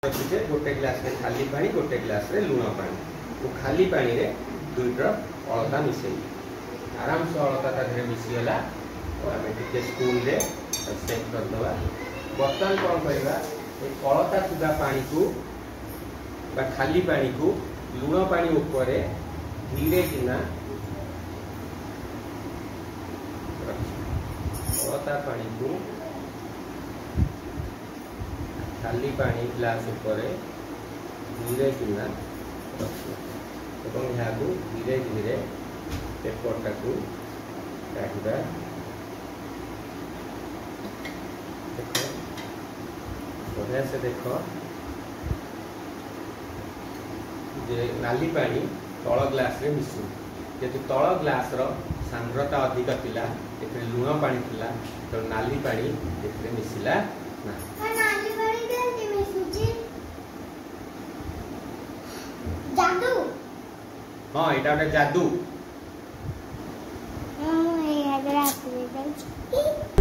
रखीचे गोटे ग्लास रे खाली पानी गोटे ग्लास रे लुण पानी तो खाली पानी रे 2 ड्रॉप अलता मिसई आराम से अलता ताधरे मिसीगला और आम टे स्पून रे सेट करदे। बर्तमान कौन करवा अलता ଥିବା पानी को खाली पानी को लुण पानी ऊपर धीरे किना अलता पानी को खाली पानी ग्लास ऊपर धीरे किना रखा यहाँ धीरे धीरे पेपरटा को काटवा। देख बढ़िया से देख जे नाली पानी तल ग्लास रे मिसु जेतु तल ग्लास रो सांद्रता अधिक थिला एथे लुण पानी थिला तो नाली पानी एथे मिसिला ना। जादू हाँ एटा गोटे जादू। हां ए आगरा आसी